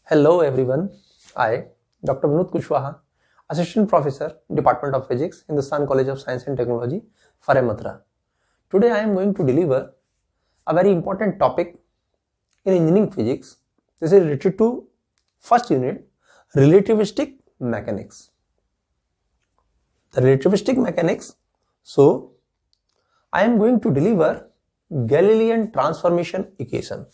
Hello everyone, I, Dr. Vinod Kushwaha, Assistant Professor, Department of Physics, Hindustan College of Science and Technology, Farai Mathura. Today I am going to deliver a very important topic in engineering physics. This is related to first unit, relativistic mechanics. The relativistic mechanics, so I am going to deliver Galilean transformation equation.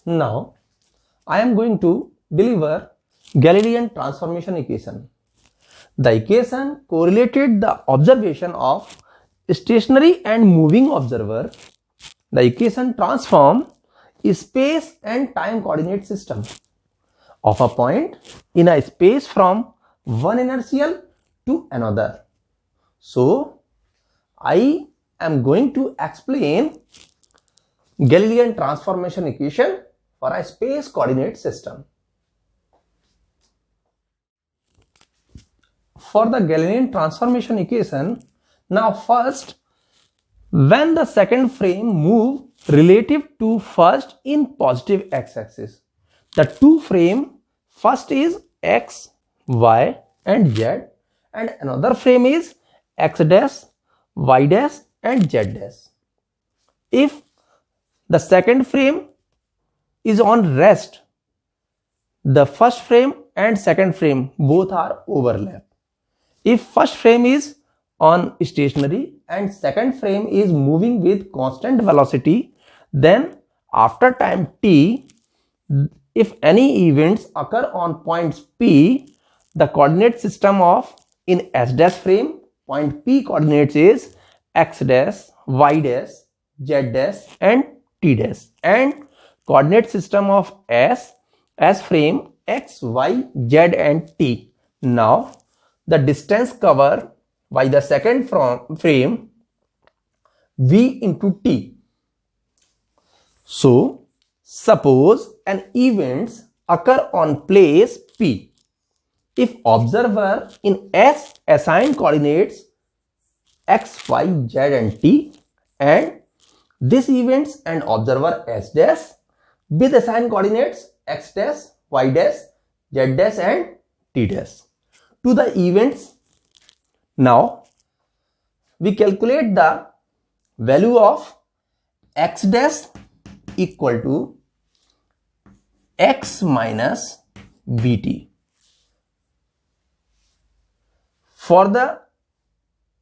Now, I am going to deliver Galilean transformation equation. The equation correlated the observation of stationary and moving observer. The equation transform space and time coordinate system of a point in a space from one inertial to another. So, I am going to explain Galilean transformation equation for a space coordinate system. For the Galilean transformation equation, now first, when the second frame move relative to first in positive x-axis, the two frame, first is x, y and z, and another frame is x dash, y dash and z dash. If the second frame is on rest, the first frame and second frame both are overlap. If first frame is on stationary and second frame is moving with constant velocity, then after time t, if any events occur on points P, the coordinate system of in S dash frame, point P coordinates is x dash, y dash, z dash and t dash, and coordinate system of S frame x, y, z and t. Now the distance covered by the second frame v into t. So suppose an events occur on place P. If observer in S assigned coordinates x, y, z and t, and this events and observer S dash with assigned coordinates x dash, y dash, z dash and t dash. To the events, now we calculate the value of x dash equal to x minus vt. For the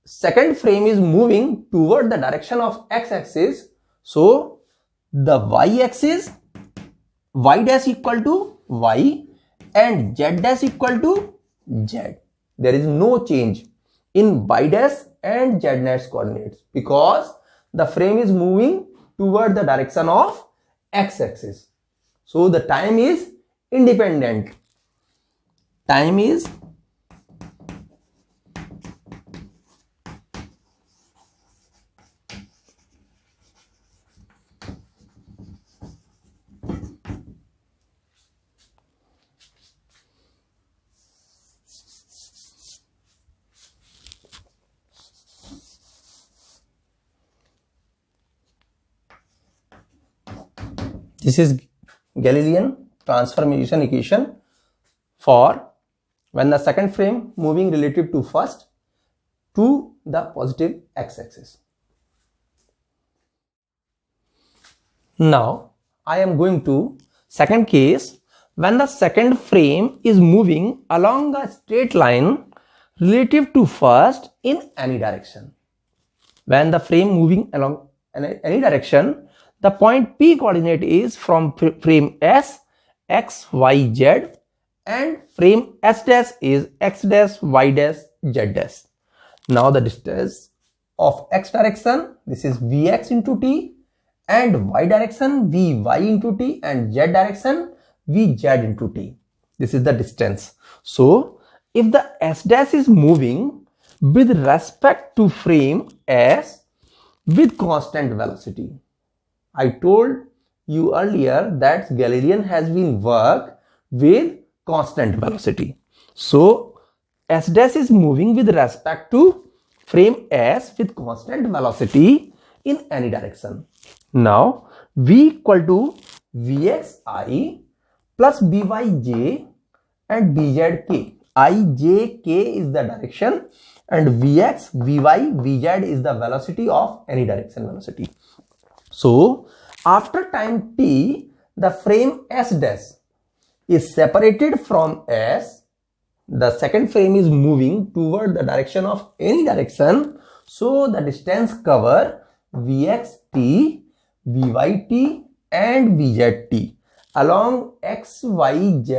second frame is moving toward the direction of x-axis, so the y-axis, y dash equal to y and z dash equal to z. There is no change in y dash and z dash coordinates because the frame is moving toward the direction of x-axis. So the time is independent. Time is This is Galilean transformation equation for when the second frame moving relative to first to the positive x-axis. Now I am going to second case when the second frame is moving along a straight line relative to first in any direction. When the frame moving along any direction, the point P coordinate is from frame S, x, y, z, and frame S dash is x dash, y dash, z dash. Now the distance of x direction, this is Vx into t, and y direction Vy into t, and z direction Vz into t. This is the distance. So if the S dash is moving with respect to frame S with constant velocity, I told you earlier that Galilean has been worked with constant velocity. So S dash is moving with respect to frame S with constant velocity in any direction. Now V equal to Vxi plus Byj and Bzk. Ijk is the direction and Vx, Vy, Vz is the velocity of any direction velocity. So after time t, the frame S dash is separated from S. The second frame is moving toward the direction of any direction. So the distance cover Vxt, Vyt and Vzt along x, y, z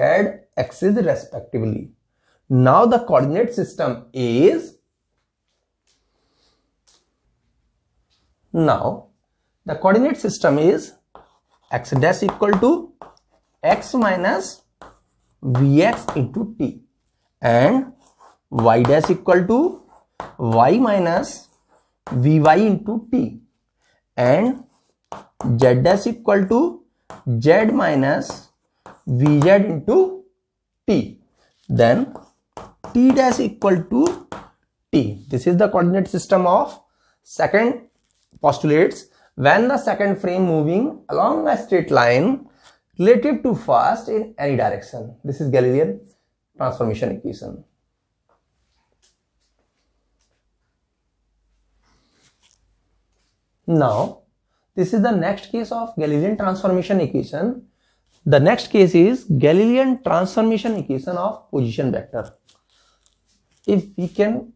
axis respectively. Now the coordinate system is x dash equal to x minus Vx into t and y dash equal to y minus Vy into t and z dash equal to z minus Vz into t. Then t dash equal to t. This is the coordinate system of second postulates when the second frame moving along a straight line relative to first in any direction. This is Galilean transformation equation. Now this is the next case of Galilean transformation equation. The next case is Galilean transformation equation of position vector. If we can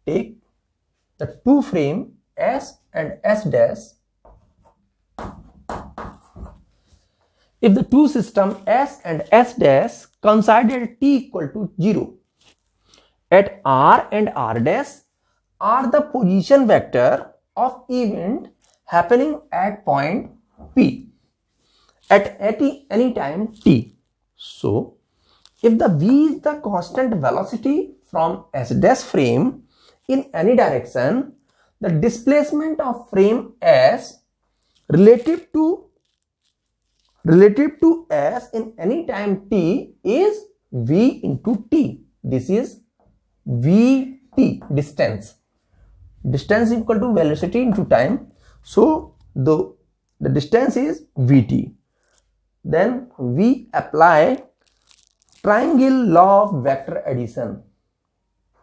take the two frame S and S dash, if the two system S and S dash coincide at t equal to 0, at R and R dash are the position vector of event happening at point P at any time t. So if the v is the constant velocity from S dash frame in any direction, the displacement of frame S relative to S in any time t is v into t. This is vt, distance. Distance equal to velocity into time. So the distance is vt. Then we apply triangle law of vector addition.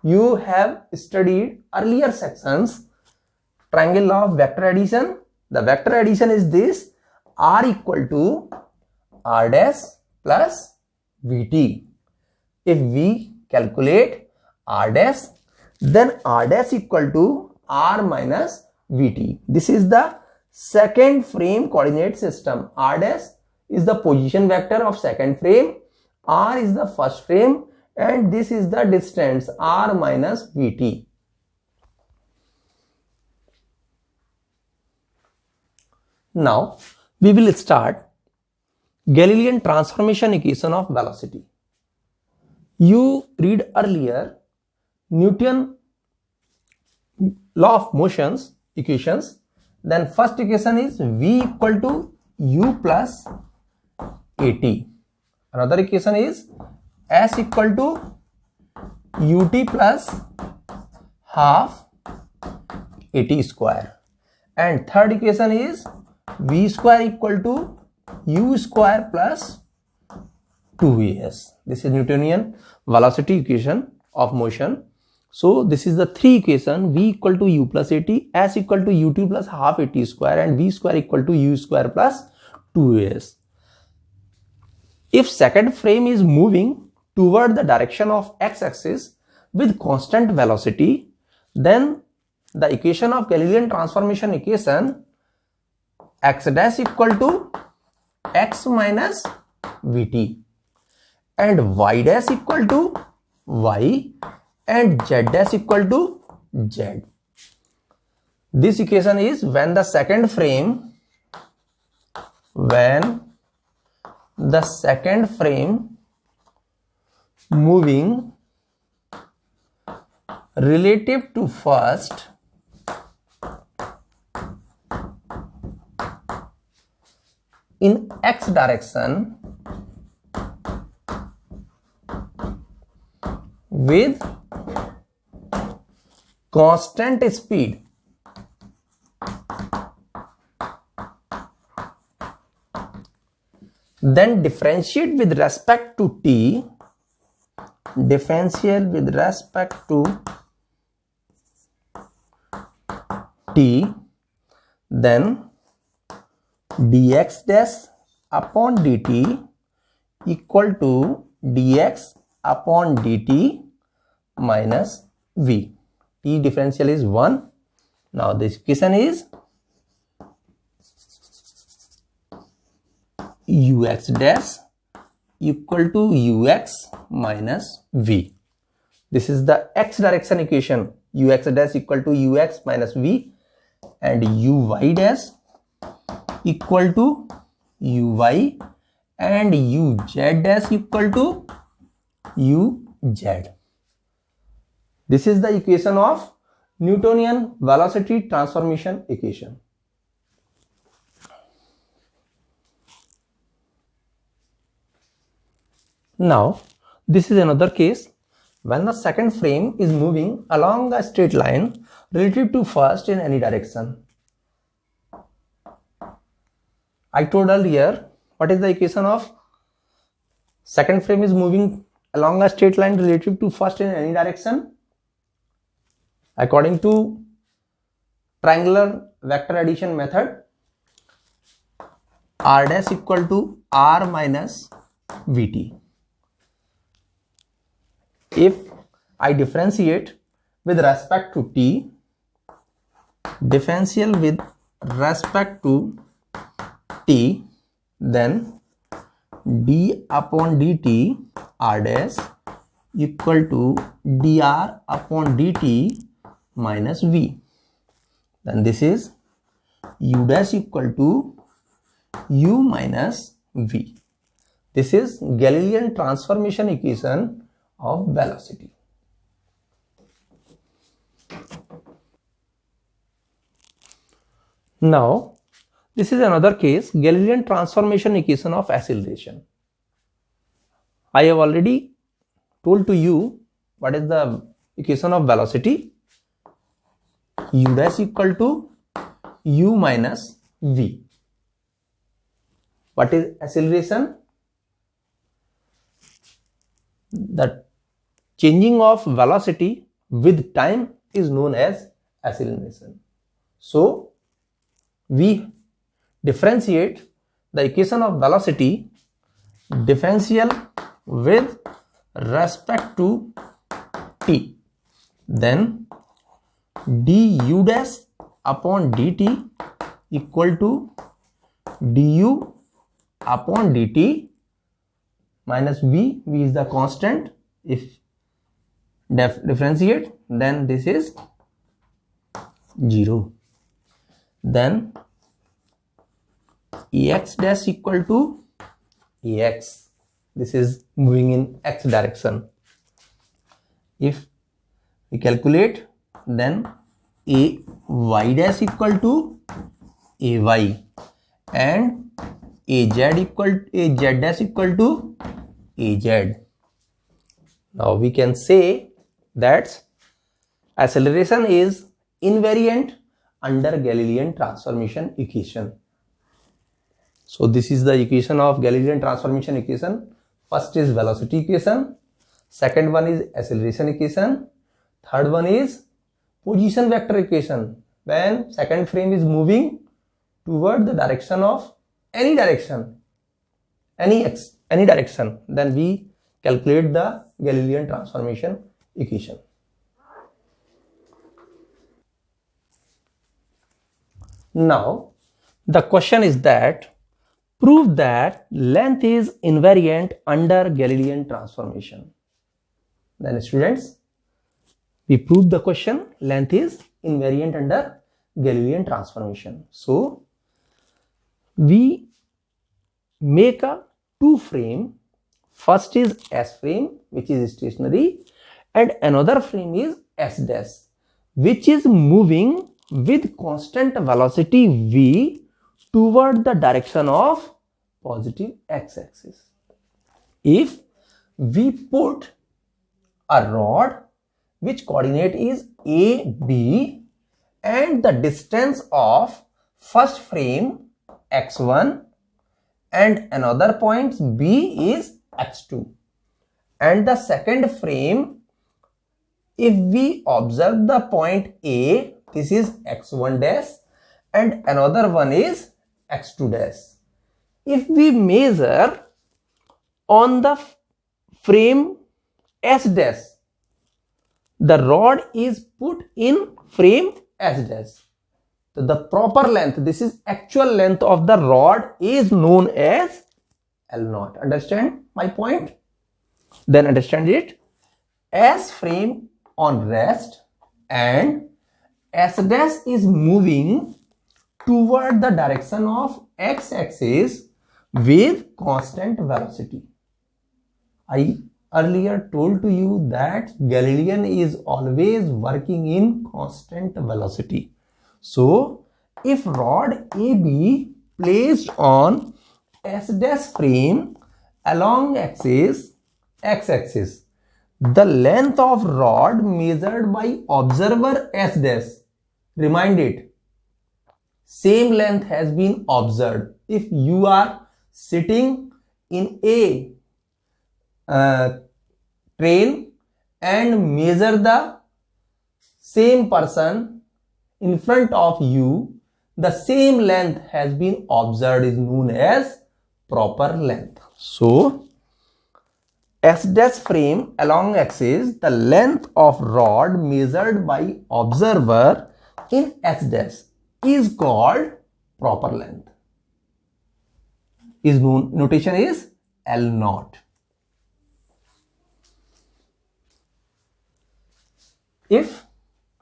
You have studied earlier sections triangle law of vector addition. The vector addition is this: r equal to r dash plus vt. If we calculate r dash, then r dash equal to r minus vt. This is the second frame coordinate system. R dash is the position vector of second frame, r is the first frame, and this is the distance r minus vt. Now we will start Galilean transformation equation of velocity. You read earlier Newton law of motions equations. Then first equation is v equal to u plus at. Another equation is s equal to ut plus half at square. And third equation is v square equal to u square plus 2as. This is Newtonian velocity equation of motion. So this is the three equation: v equal to u plus at, s equal to ut plus half at square, and v square equal to u square plus 2as. If second frame is moving toward the direction of x-axis with constant velocity, then the equation of Galilean transformation equation x dash equal to x minus vt and y dash equal to y and z dash equal to z. This equation is when the second frame moving relative to first in x direction with constant speed. Then differentiate with respect to t, differentiate with respect to t, then dx dash upon dt equal to dx upon dt minus v. T differential is 1. Now this equation is ux dash equal to ux minus v. This is the x direction equation, ux dash equal to ux minus v, and uy dash equal to uy and uz dash equal to uz. This is the equation of Newtonian velocity transformation equation. Now, this is another case when the second frame is moving along a straight line relative to first in any direction. I told earlier, what is the equation of second frame is moving along a straight line relative to first in any direction? According to triangular vector addition method, r dash equal to r minus vt. If I differentiate with respect to t, differential with respect to t, then d upon dt r dash equal to dr upon dt minus v. Then this is u dash equal to u minus v. This is Galilean transformation equation of velocity. Now, this is another case, Galilean transformation equation of acceleration. I have already told to you what is the equation of velocity. U dash equal to u minus v. What is acceleration? The changing of velocity with time is known as acceleration. So, we differentiate the equation of velocity, differential with respect to t, then du dash upon dt equal to du upon dt minus v. V is the constant. If differentiate, then this is 0. Then ax dash equal to ax. This is moving in x direction. If we calculate, then a y dash equal to ay and a z dash equal to az. Now we can say that acceleration is invariant under Galilean transformation equation. So this is the equation of Galilean transformation equation. First is velocity equation, second one is acceleration equation, third one is position vector equation. When second frame is moving toward the direction of any direction, any direction, then we calculate the Galilean transformation equation. Now, the question is that prove that length is invariant under Galilean transformation. Then students, we prove the question, length is invariant under Galilean transformation. So, we make a two frame. First is S frame, which is stationary, and another frame is S dash, which is moving with constant velocity v toward the direction of positive x-axis. If we put a rod which coordinate is A, B, and the distance of first frame x1 and another point B is x2, and the second frame, if we observe the point A, this is x1 dash and another one is x2 dash. If we measure on the frame S dash, the rod is put in frame S dash. So the proper length, this is actual length of the rod, is known as L0. Understand my point? Then understand it. S frame on rest and S dash is moving toward the direction of x-axis with constant velocity. I earlier told to you that Galilean is always working in constant velocity. So if rod AB placed on S dash frame along x-axis, the length of rod measured by observer S dash, remind it, same length has been observed. If you are sitting in a train and measure the same person in front of you, the same length has been observed, is known as proper length. So S dash frame along axis, the length of rod measured by observer in S dash is called proper length. Is known, notation is L0. If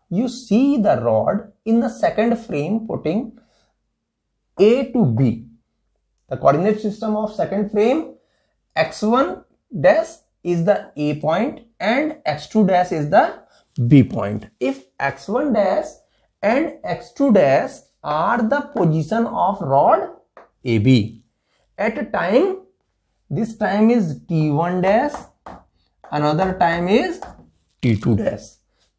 you see the rod in the second frame putting A to B, the coordinate system of second frame, x1 dash is the A point and x2 dash is the B point. If x1 dash and x2 dash are the position of rod AB at a time, this time is T1 dash, another time is T2 dash,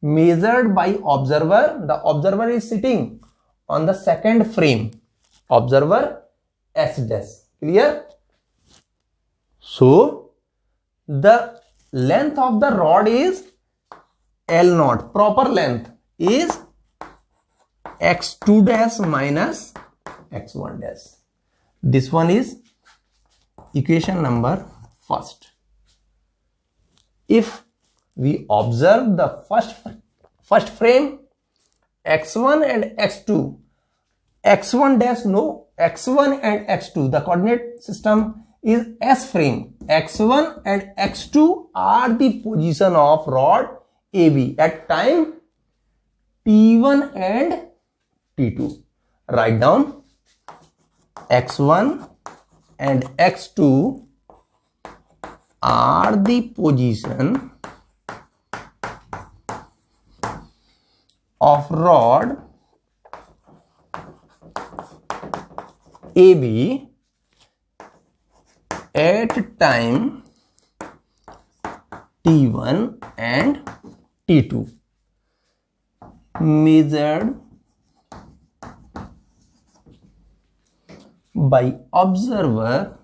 measured by observer. The observer is sitting on the second frame, observer S dash. Clear? So the length of the rod is L0. Proper length is x2 dash minus x1 dash. This one is equation number first. If we observe the first frame x1 and x2, x1 dash, no, x1 and x2, the coordinate system is S frame. x1 and x2 are the position of rod AB at time T1 and T2. Write down x1 and x2 are the position of rod AB at time T1 and T2, measured by observer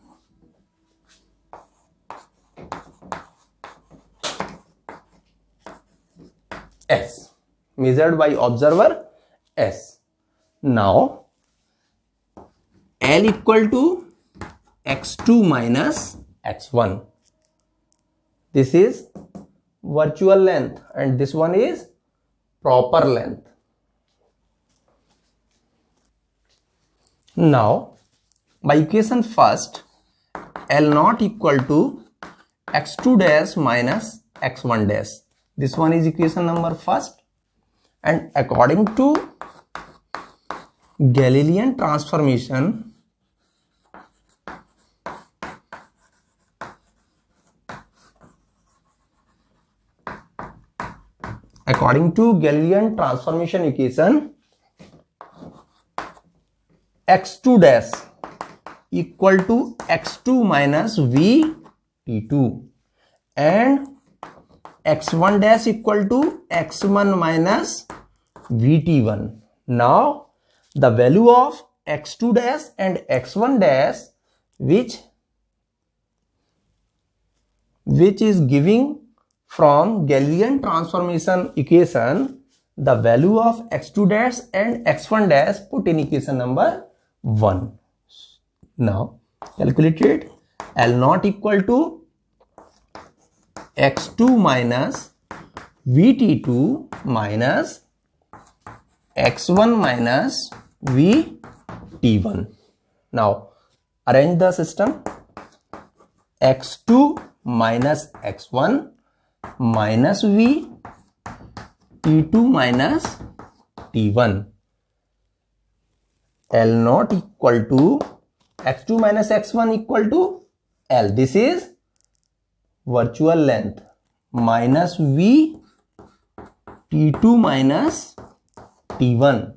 S. Measured by observer S. Now L equal to x2 minus x1. This is virtual length and this one is proper length. Now by equation first, L0 equal to x2 dash minus x1 dash. This one is equation number first, and according to Galilean transformation, According to Galilean transformation equation, x2 dash equal to x2 minus v t2 and x1 dash equal to x1 minus vt1. Now the value of x2 dash and x1 dash which is giving from Galilean transformation equation, the value of x2 dash and x1 dash put in equation number 1. Now calculate it. L naught equal to x2 minus vt2 minus x1 minus vt1. Now arrange the system. x2 minus x1 minus v t2 minus t1. L naught equal to x2 minus x1 equal to L. This is virtual length minus v t2 minus t1.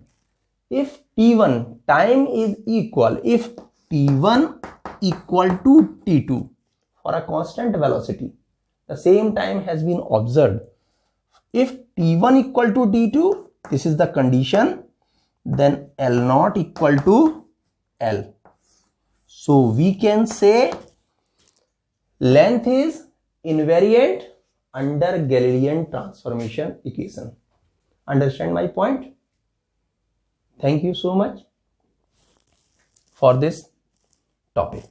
If t1 time is equal, if t1 equal to t2 for a constant velocity, the same time has been observed. If t1 equal to t2, this is the condition, then L naught equal to L. So we can say length is invariant under Galilean transformation equation. Understand my point? Thank you so much for this topic.